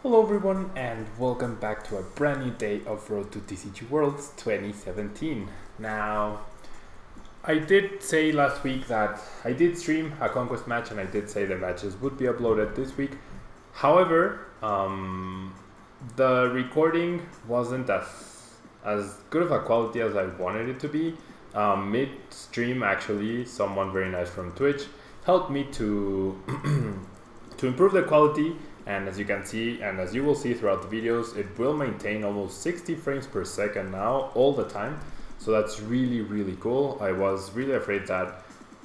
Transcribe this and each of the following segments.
Hello everyone and welcome back to a brand new day of Road to TCG Worlds 2017. Now, I did say last week that I did stream a conquest match and I did say the matches would be uploaded this week. However, the recording wasn't as good of a quality as I wanted it to be. Mid-stream actually, someone very nice from Twitch helped me to, to improve the quality. And as you can see, and as you will see throughout the videos, it will maintain almost 60 frames per second now, all the time. So that's really cool. I was really afraid that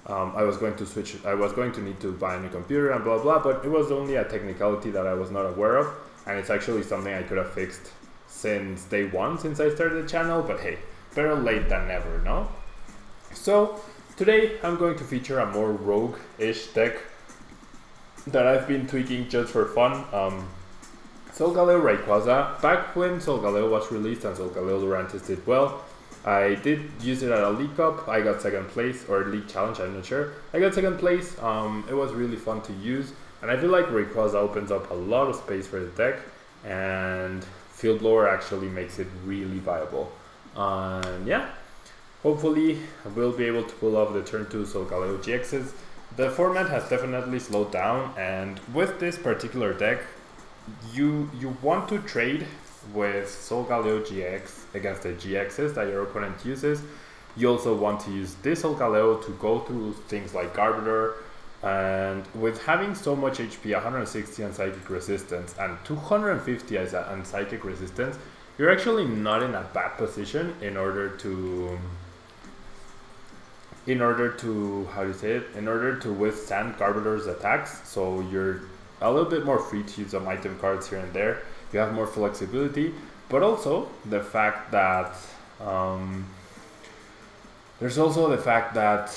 I was going to need to buy a new computer and blah blah, but it was only a technicality that I was not aware of. And it's actually something I could have fixed since day one, since I started the channel, but hey, better late than never, no? So today I'm going to feature a more rogue-ish deck that I've been tweaking just for fun. Solgaleo Rayquaza. Back when Solgaleo was released and Solgaleo Durantes did well, I did use it at a League Cup. I got second place, or League Challenge, I'm not sure. I got second place. It was really fun to use, and I feel like Rayquaza opens up a lot of space for the deck, and Field Blower actually makes it really viable. Yeah, hopefully we'll be able to pull off the turn 2 Solgaleo GXs. The format has definitely slowed down, and with this particular deck, you want to trade with Solgaleo GX against the GXs that your opponent uses. You also want to use this Solgaleo to go through things like Garbodor, and with having so much HP, 160 on Psychic Resistance and 250 on Psychic Resistance, you're actually not in a bad position in order to withstand Garbodor's attacks. So you're a little bit more free to use some item cards here and there. You have more flexibility, but also the fact that there's also the fact that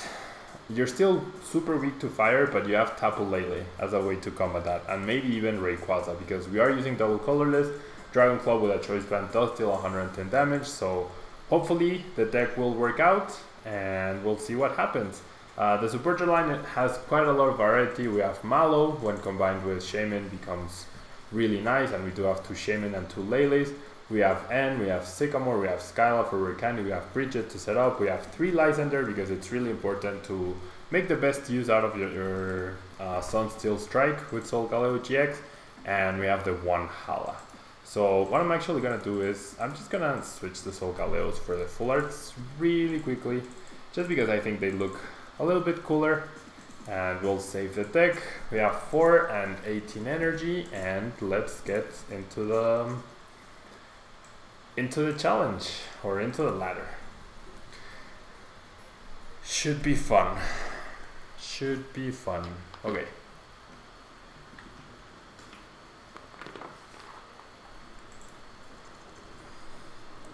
you're still super weak to fire, but you have Tapu Lele as a way to combat that, and maybe even Rayquaza, because we are using double colorless. Dragon Claw with a Choice Band does deal 110 damage, so hopefully the deck will work out, and we'll see what happens. The supporter line has quite a lot of variety. We have Mallow, when combined with Shaymin, becomes really nice, and we do have 2 Shaymin and 2 Leles. We have N, we have Sycamore, we have Skyla for Rare Candy, we have Bridget to set up, we have 3 Lysander, because it's really important to make the best use out of your Sunsteel Strike with Solgaleo GX, and we have the 1 Hala. So what I'm actually going to do is, I'm just going to switch the Solgaleos for the full arts really quickly, just because I think they look a little bit cooler, and we'll save the deck. We have 4 and 18 energy, and let's get into the challenge, or into the ladder. Should be fun. Should be fun. Okay.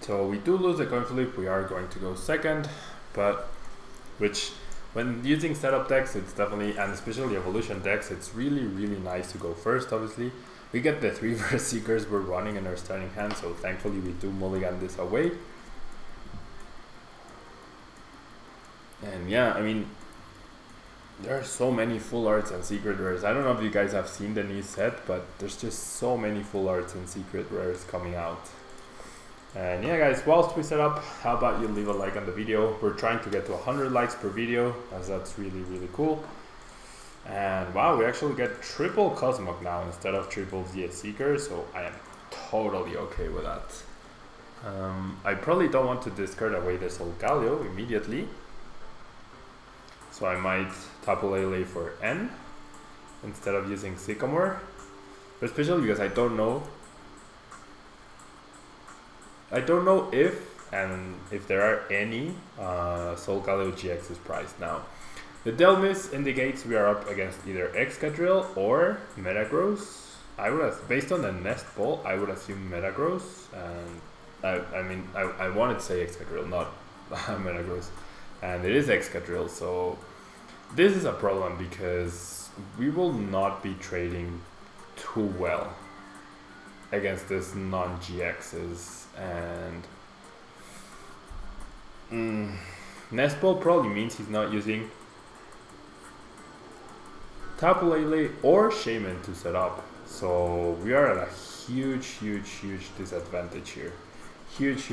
So we do lose the coin flip, we are going to go second, but when using setup decks, it's definitely, and especially evolution decks, it's really nice to go first. Obviously, we get the 3 Verse Seekers we're running in our starting hand, so thankfully we do mulligan this away. And yeah, I mean, there are so many full arts and secret rares. I don't know if you guys have seen the new set, but there's just so many full arts and secret rares coming out. And yeah guys, whilst we set up, how about you leave a like on the video? We're trying to get to 100 likes per video, as that's really cool. And wow, we actually get triple Cosmog now instead of triple ZS Seeker, so I am totally okay with that. I probably don't want to discard away the Solgaleo immediately, so I might Tapu Lele for N instead of using Sycamore, but especially because I don't know if there are any Solgaleo GXs priced now. The Delmis indicates we are up against either Excadrill or Metagross. Based on the Nest Ball, I would assume Metagross, and I wanted to say Excadrill, not Metagross, and it is Excadrill, so this is a problem because we will not be trading too well against this non-GXs, and Nest Ball probably means he's not using Tapu Lele or Shaymin to set up. So we are at a huge disadvantage here. Huge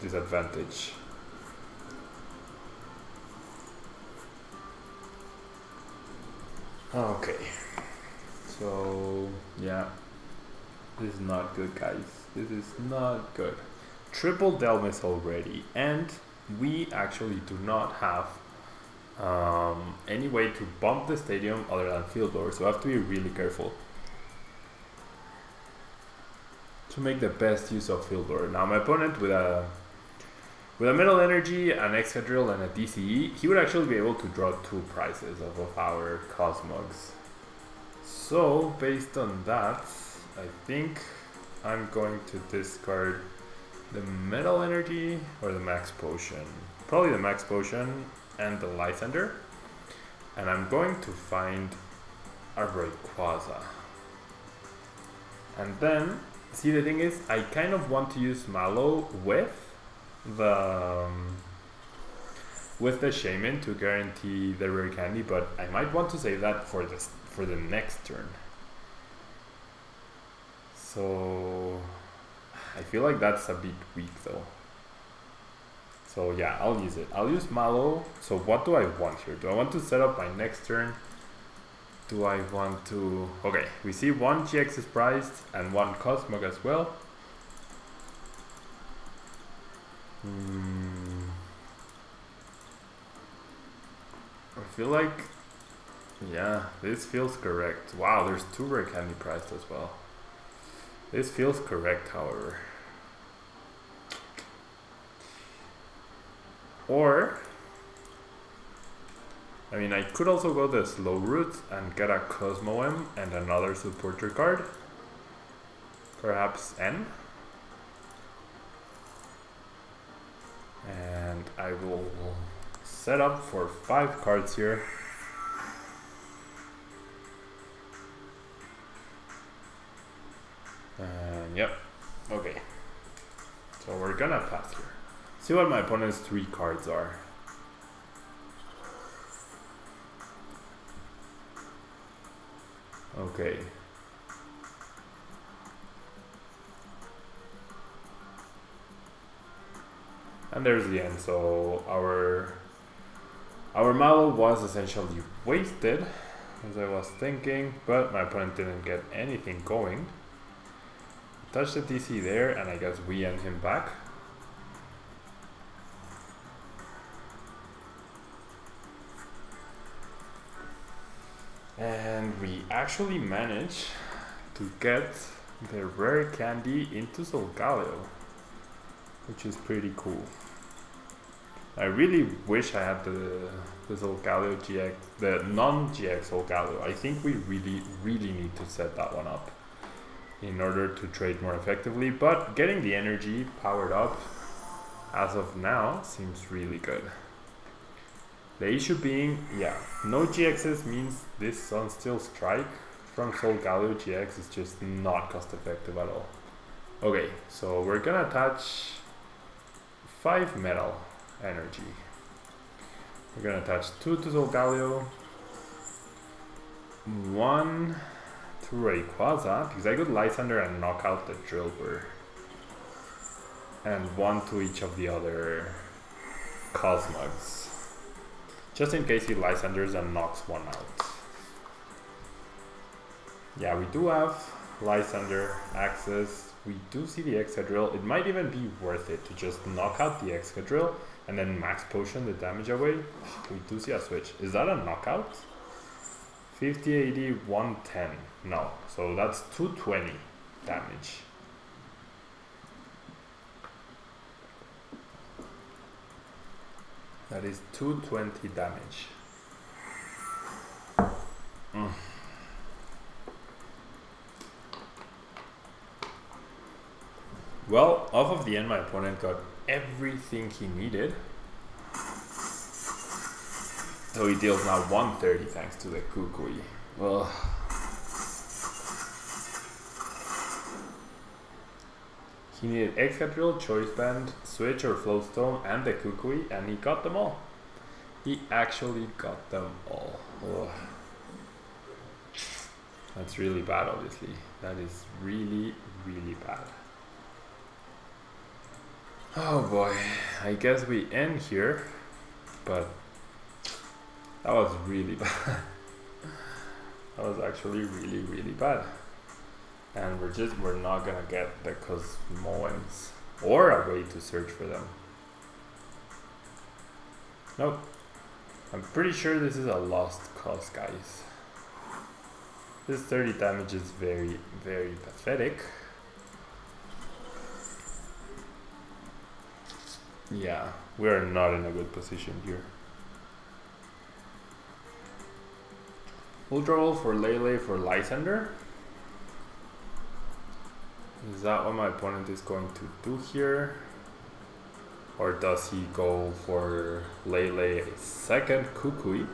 disadvantage. Okay, so yeah, this is not good, guys. This is not good. Triple Delmas already, and we actually do not have any way to bump the stadium other than field blower, so I have to be really careful to make the best use of field blower. Now my opponent with a Metal Energy, an Excadrill, and a DCE, he would actually be able to draw 2 prizes of our Cosmogs. So based on that, I think I'm going to discard the Metal Energy or the Max Potion. Probably the Max Potion and the Lysander. And I'm going to find a Rayquaza. And then, see, the thing is, I kind of want to use Mallow with the Shaymin to guarantee the Rare Candy, but I might want to save that for the next turn. So I feel like that's a bit weak though. So yeah, I'll use it. I'll use Mallow. So what do I want here? Do I want to set up my next turn? Do I want to... Okay, we see 1 GX is prized and 1 Cosmog as well. I feel like, yeah, this feels correct. Wow, there's 2 Rare Candy prized as well. This feels correct, however. Or, I mean, I could also go the slow route and get a Cosmoem and another supporter card. Perhaps N. And I will set up for 5 cards here. And yep, okay. So we're gonna pass here. See what my opponent's 3 cards are. Okay. And there's the end. So our Mallow was essentially wasted, as I was thinking, but my opponent didn't get anything going. Touch the DC there, and I guess we end him back. And we actually managed to get the Rare Candy into Solgaleo, which is pretty cool. I really wish I had the Solgaleo GX, the non-GX Solgaleo. I think we really need to set that one up in order to trade more effectively, but getting the energy powered up as of now seems really good. The issue being, yeah, no GXs means this Sunsteel Strike from Solgaleo GX is just not cost effective at all. Okay, so we're gonna attach 5 Metal Energy. We're gonna attach 2 to Solgaleo, 1 to Rayquaza, because I could Lysander and knock out the Drillbur, and 1 to each of the other Cosmogs, just in case he Lysanders and knocks one out. Yeah, we do have Lysander access. We do see the Excadrill. It might even be worth it to just knock out the Excadrill and then Max Potion the damage away. We do see a switch. Is that a knockout? 50, 80, 110. No, so that's 220 damage. That is 220 damage. Well, off of the end, my opponent got everything he needed. So he deals now 130 thanks to the Kukui. Well, he needed Excadrill, Choice Band, Switch or Flowstone, and the Kukui, and he got them all. He actually got them all. Ugh. That's really bad, obviously. That is really, really bad. Oh boy, I guess we end here, but that was really bad. That was actually really, really bad. And we're not gonna get the Cosmoems or a way to search for them. Nope. I'm pretty sure this is a lost cause, guys. This 30 damage is very, very pathetic. Yeah, we're not in a good position here. Ultra Roll for Lele for Lysander. Is that what my opponent is going to do here? Or does he go for Lele a second Kukui?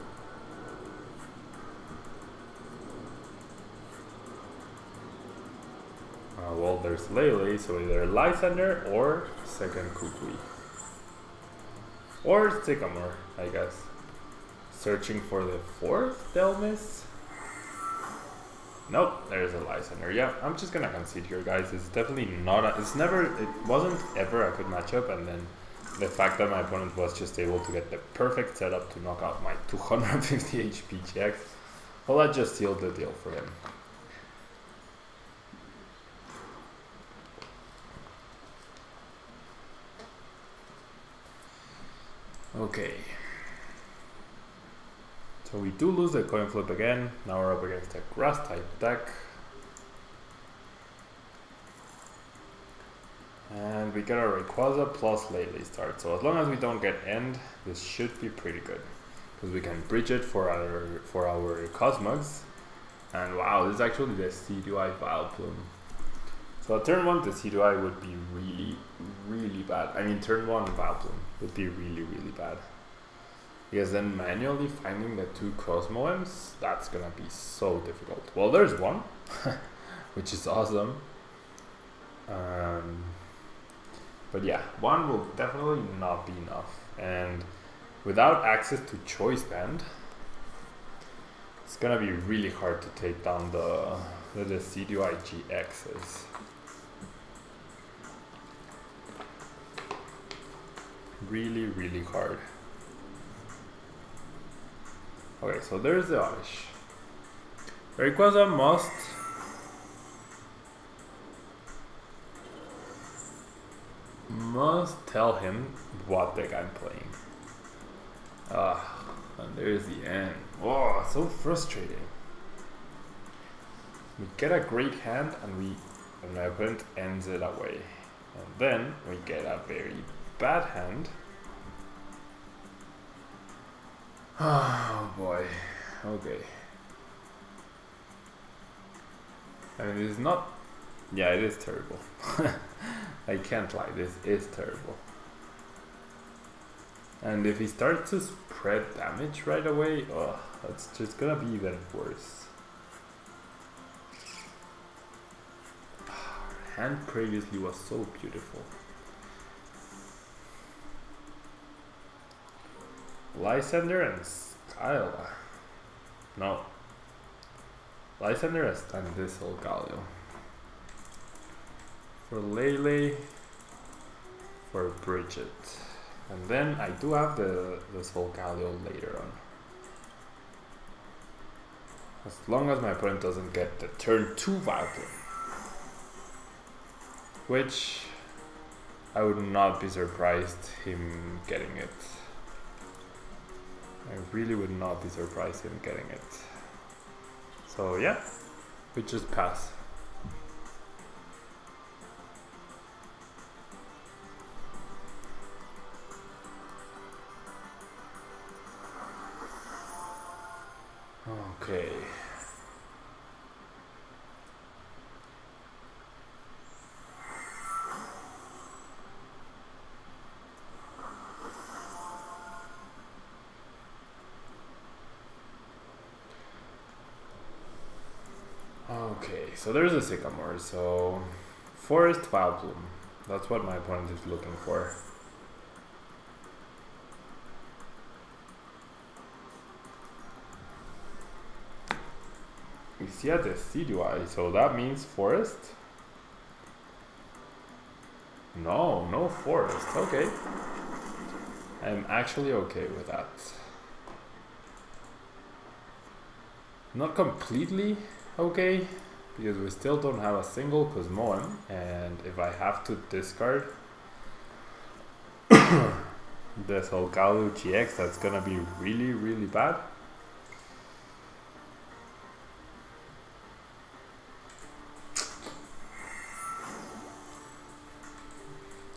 Well, there's Lele, so either Lysander or second Kukui. Or Sycamore, I guess. Searching for the fourth Delmis? Nope, there's a Lysander. Yeah, I'm just gonna concede here, guys. It's definitely not a, it wasn't ever a good matchup, and then the fact that my opponent was just able to get the perfect setup to knock out my 250 HP GX, well, that just sealed the deal for him. Okay. So we do lose the coin flip again. Now we're up against a grass type deck. And we get our Rayquaza plus Lele start. So as long as we don't get end, this should be pretty good. Because we can bridge it for our Cosmogs. And wow, this is actually the CDI Vileplume. So at turn 1 the CDI would be really, really bad. I mean turn 1 Vileplume would be really, really bad. Because then manually finding the two Cosmoems, that's gonna be so difficult. Well, there's one, which is awesome. But yeah, one will definitely not be enough. And without access to Choice Band, it's gonna be really hard to take down the CDI GXs. Really, really hard. Okay, so there's the Oddish. Rayquaza must tell him what deck I'm playing. And there's the end. Oh, so frustrating. We get a great hand and my opponent ends it away. And then we get a very bad hand. Oh boy, okay. I mean, this is not, yeah, it is terrible. I can't lie, this is terrible. And if he starts to spread damage right away, oh, that's just gonna be even worse. Hand previously was so beautiful. Lysander and Skyla. No. Lysander and this Solgaleo. For Lele. For Bridget. And then I do have the Solgaleo later on. As long as my opponent doesn't get the turn 2 Vileplume. Which I would not be surprised him getting it. I really would not be surprised him getting it. So yeah, we just pass. Okay. Okay, so there's a Sycamore, so Forest Vileplume. That's what my opponent is looking for. We see a Decidueye, so that means forest? No, no forest, okay. I'm actually okay with that. Not completely okay, because we still don't have a single Cosmoem, and if I have to discard the Solgaleo GX, that's gonna be really, really bad.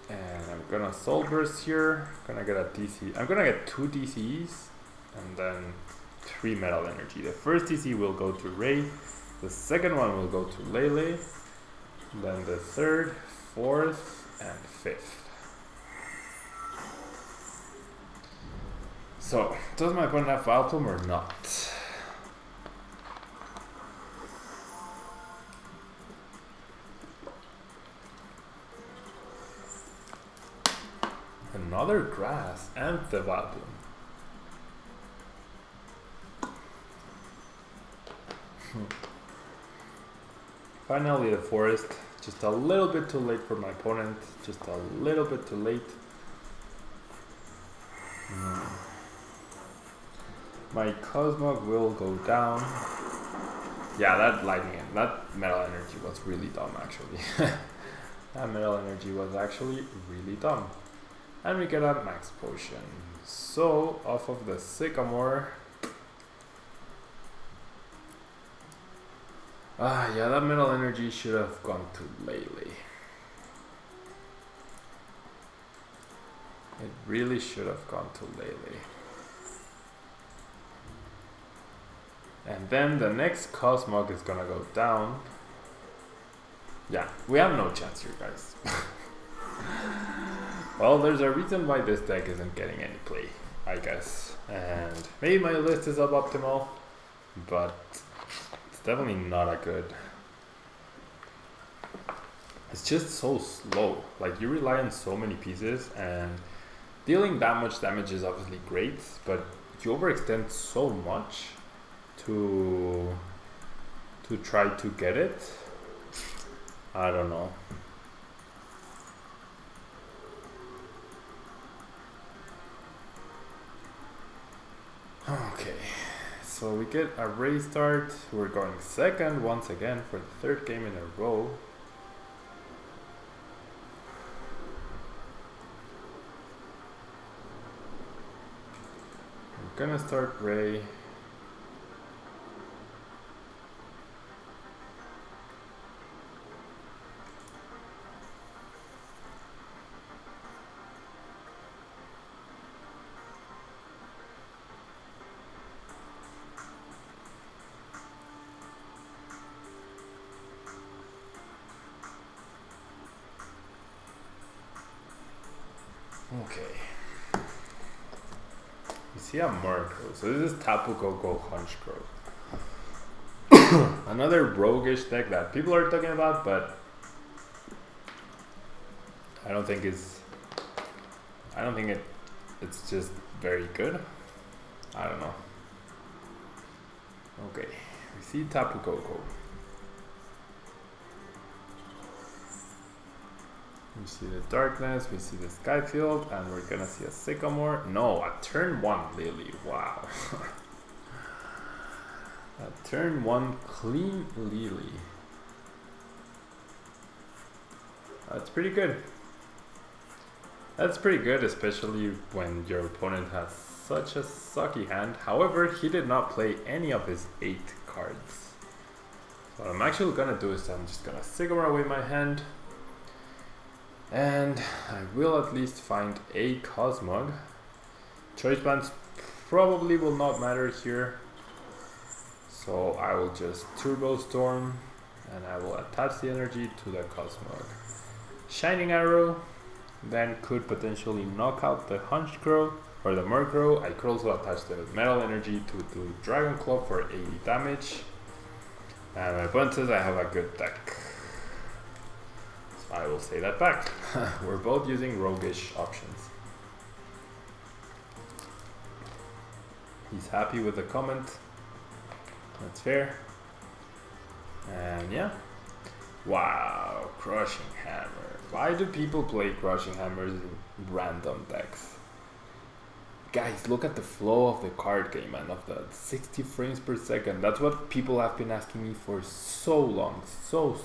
And I'm gonna Soul Burst here, gonna get a DC. I'm gonna get 2 DCs, and then 3 Metal Energy. The first DC will go to Ray, the second one will go to Lele, then the third, fourth, and fifth. So, does my opponent have Vileplume or not? Another grass and the Vileplume. Finally the forest, just a little bit too late for my opponent, just a little bit too late. My Cosmog will go down. Yeah, that lightning, that Metal Energy was really dumb actually. That Metal Energy was actually really dumb. And we get a Max Potion. So, off of the Sycamore. Yeah, that Metal Energy should have gone to Lele. It really should have gone to Lele. And then the next Cosmog is gonna go down. Yeah, we have no chance here, guys. Well, there's a reason why this deck isn't getting any play, I guess. And maybe my list is suboptimal, but it's definitely not a good. It's just so slow. Like, you rely on so many pieces, and dealing that much damage is obviously great, but you overextend so much to try to get it. I don't know. Okay, so we get a race start. We're going second once again for the third game in a row. I'm gonna start Ray. Okay. You see a Murkrow. So this is Tapu Koko Honchkrow. Another roguish deck that people are talking about, but I don't think it's just very good. I don't know. Okay. We see Tapu Koko. We see the darkness, we see the sky field, and we're gonna see a Sycamore. No, a turn 1 Lily. Wow. A turn 1 clean Lily. That's pretty good. That's pretty good, especially when your opponent has such a sucky hand. However, he did not play any of his 8 cards. So what I'm actually gonna do is I'm just gonna Sycamore away my hand. And I will at least find a Cosmog. Choice bands probably will not matter here. So I will just Turbo Storm and I will attach the energy to the Cosmog. Shining Arrow then could potentially knock out the Honchkrow or the Murkrow. I could also attach the Metal Energy to do Dragon Claw for 80 damage. And my opponent says I have a good deck. I will say that back. We're both using roguish options. He's happy with the comment. That's fair. And yeah. Wow, Crushing Hammer. Why do people play Crushing Hammers in random decks? Guys, look at the flow of the card game, man, of the 60 frames per second. That's what people have been asking me for so long. So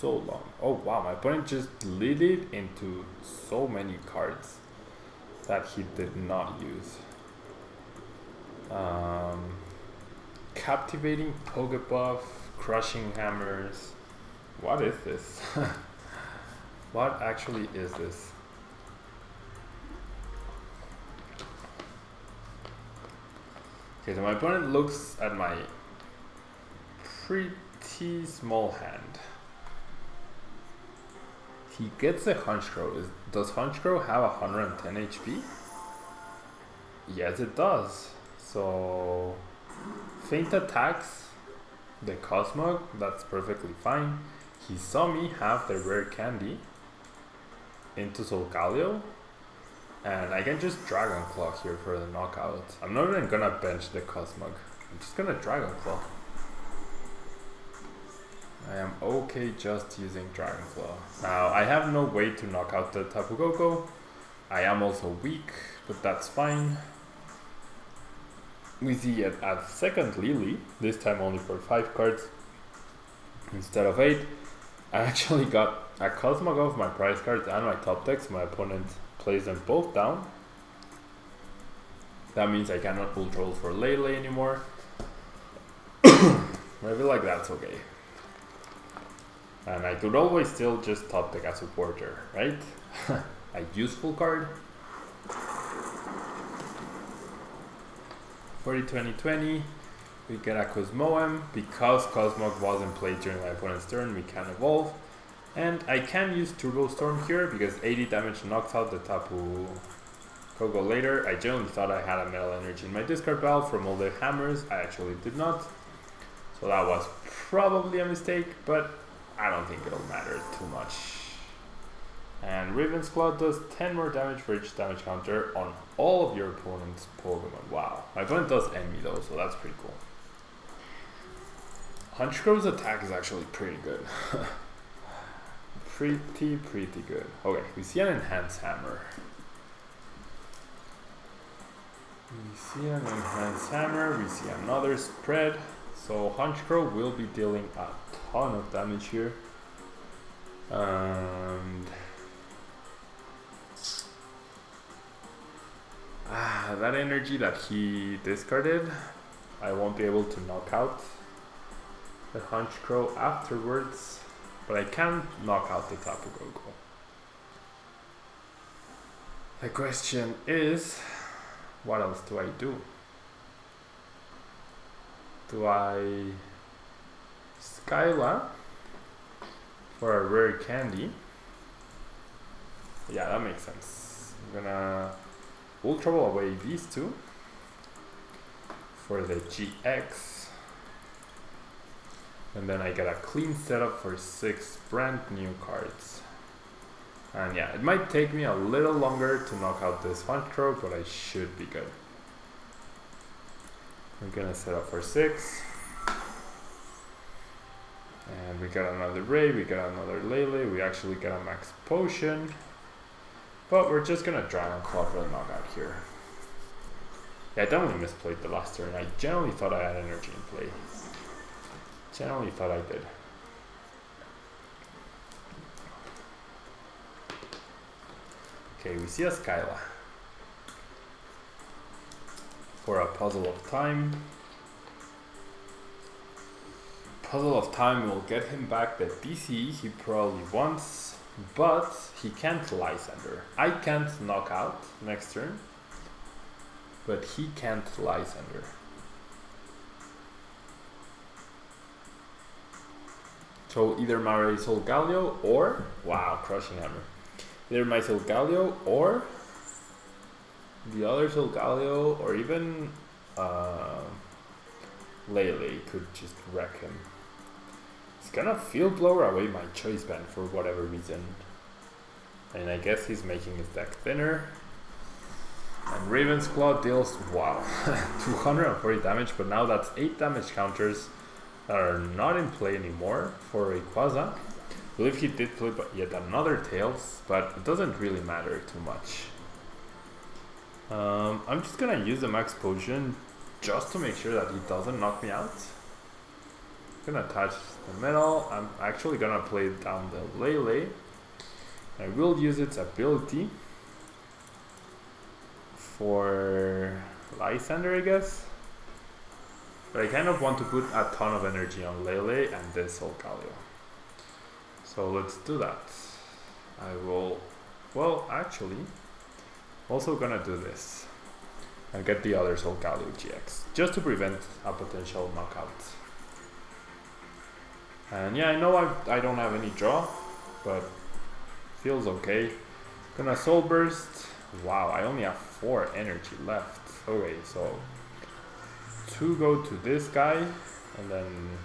long. Oh wow, my opponent just lit it into so many cards that he did not use. Captivating Pokebuff, Crushing Hammers. What is this? What actually is this? Okay, so my opponent looks at my pretty small hand. He gets a Honchkrow. Does Honchkrow have 110 HP? Yes, it does. So, Faint attacks the Cosmog, that's perfectly fine. He saw me have the Rare Candy into Solgaleo, and I can just Dragon Claw here for the knockout. I'm not even gonna bench the Cosmog. I'm just gonna Dragon Claw. I am okay just using Dragon Claw. Now, I have no way to knock out the Tapu Koko. I am also weak, but that's fine. We see it at second Lily, this time only for 5 cards instead of 8. I actually got a Cosmog of my prize cards and my top decks. My opponent plays them both down. That means I cannot Ultra Roll for Lele anymore. I feel like that's okay. And I could always still just top deck a supporter, right? A useful card. For the 2020, we get a Cosmoem. Because Cosmog wasn't played during my opponent's turn, we can evolve. And I can use Turbo Storm here because 80 damage knocks out the Tapu Koko later. I genuinely thought I had a Metal Energy in my discard pile from all the hammers. I actually did not. So that was probably a mistake, but I don't think it'll matter too much. And Raven's Claw does 10 more damage for each damage counter on all of your opponent's Pokemon. Wow. My opponent does end me though, so that's pretty cool. Honchkrow's attack is actually pretty good. pretty good. Okay, we see an Enhanced Hammer. We see an Enhanced Hammer, we see another spread. So Honchkrow will be dealing a ton of damage here. And that energy that he discarded, I won't be able to knock out the Honchkrow afterwards, but I can knock out the Tapu Koko. The question is, what else do I do? Do I Skyla for a Rare Candy? Yeah, that makes sense. I'm gonna Ultra Ball away these two for the GX, and then I get a clean setup for 6 brand new cards. And yeah, it might take me a little longer to knock out this Honchkrow, but I should be good. We're gonna set up for 6. And we got another Ray, we got another Lele, we actually got a Max Potion. But we're just gonna Dragon Claw for the knockout here. Yeah, I definitely misplayed the last turn. I generally thought I had energy in play. Generally thought I did. Okay, we see a Skyla. For a Puzzle of Time. Puzzle of Time will get him back the DC he probably wants, but he can't Lysandre. I can't knock out next turn, but he can't Lysandre. So either my Solgaleo or, wow, Crushing Hammer. Either my Solgaleo or the other Solgaleo, or even Lele could just wreck him. He's gonna Field Blower away my Choice Band for whatever reason. And I guess he's making his deck thinner. And Raven's Claw deals, wow, 240 damage, but now that's 8 damage counters that are not in play anymore for Rayquaza. I believe he did play yet another Tails, but it doesn't really matter too much. I'm just gonna use the Max Potion just to make sure that he doesn't knock me out. I'm gonna touch the metal. I'm actually gonna play down the Lele. I will use its ability for Lysander, I guess. But I kind of want to put a ton of energy on Lele and this Solgaleo. So let's do that. I will, well, actually, also gonna do this and get the other Solgaleo GX just to prevent a potential knockout. And yeah, I know I don't have any draw, but feels okay. Gonna Soul Burst. Wow, I only have 4 energy left. Okay, so 2 go to this guy, and then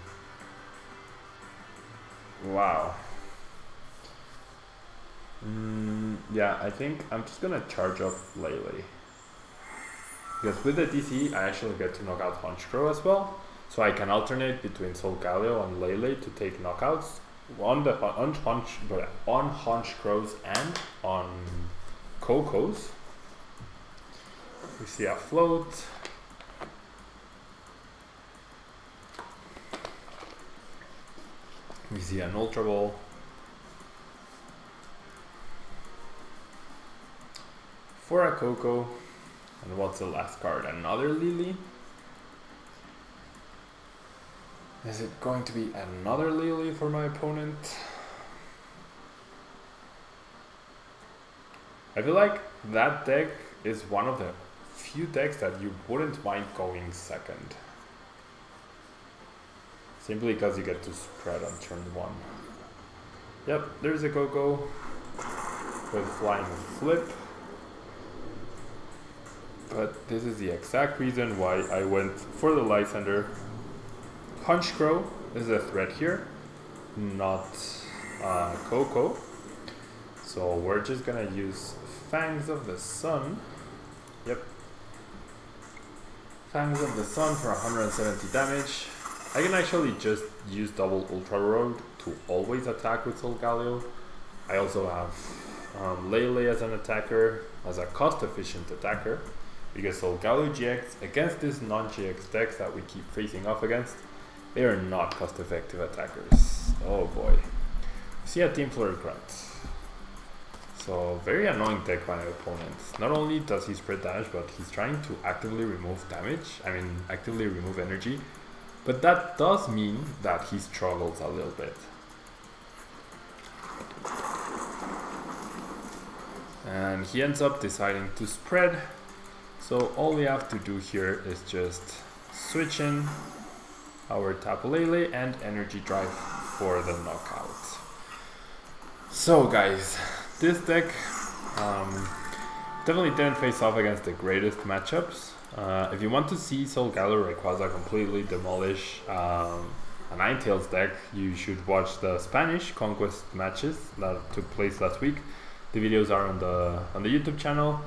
wow. Yeah, I think I'm just gonna charge up Lele. Because with the DC, I actually get to knock out Honchkrow as well. So I can alternate between Solgaleo and Lele to take knockouts on Honchkrows and on Cocos. We see a float. We see an Ultra Ball. For a Coco. And what's the last card? Another Lily? Is it going to be another Lily for my opponent? I feel like that deck is one of the few decks that you wouldn't mind going second. Simply because you get to spread on turn 1. Yep, there's a Coco with Flying Flip. But this is the exact reason why I went for the Lysander. Honchkrow is a threat here, not Coco. So we're just gonna use Fangs of the Sun. Yep. Fangs of the Sun for 170 damage. I can actually just use double Ultra Road to always attack with Solgaleo. I also have Lele as an attacker, as a cost-efficient attacker. Because Solgaleo GX, against these non-GX decks that we keep facing off against, they are not cost-effective attackers. Oh boy. See a Team Flurry Grunt. So, very annoying deck by my opponent. Not only does he spread damage, but he's trying to actively remove damage. Actively remove energy. But that does mean that he struggles a little bit. And he ends up deciding to spread. So all we have to do here is just switch in our Tapu Lele and Energy Drive for the knockout. So guys, this deck definitely didn't face off against the greatest matchups. If you want to see Solgaleo Rayquaza completely demolish a Ninetales deck, you should watch the Spanish Conquest matches that took place last week. The videos are on the YouTube channel.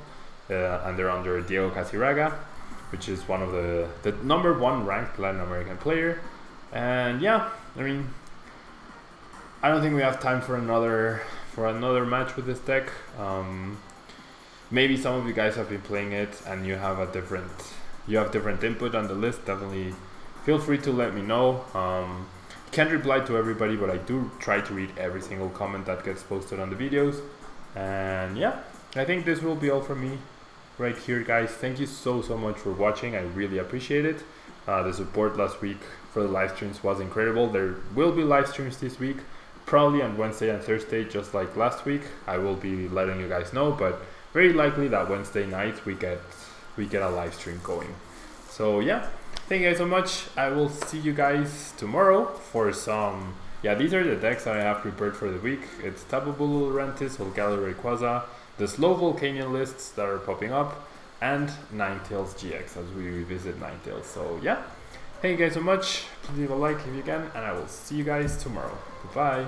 And they're under Diego Casiraga, which is one of the #1 ranked Latin American player. And yeah, I mean, I don't think we have time for another match with this deck. Maybe some of you guys have been playing it and you have different input on the list. Definitely feel free to let me know. Can't reply to everybody, but I do try to read every single comment that gets posted on the videos. And yeah, I think this will be all from me right here, guys. Thank you so much for watching. I really appreciate it. The support last week for the live streams was incredible. There will be live streams this week, probably on Wednesday and Thursday, just like last week. I will be letting you guys know, but very likely that Wednesday night we get a live stream going. So yeah, thank you guys so much. I will see you guys tomorrow for some. Yeah, these are the decks that I have prepared for the week. It's Tapu Lele-GX, Solgaleo Rayquaza, the slow Volcanion lists that are popping up, and Ninetales GX as we revisit Ninetales. So yeah, thank you guys so much. Please leave a like if you can, and I will see you guys tomorrow. Goodbye.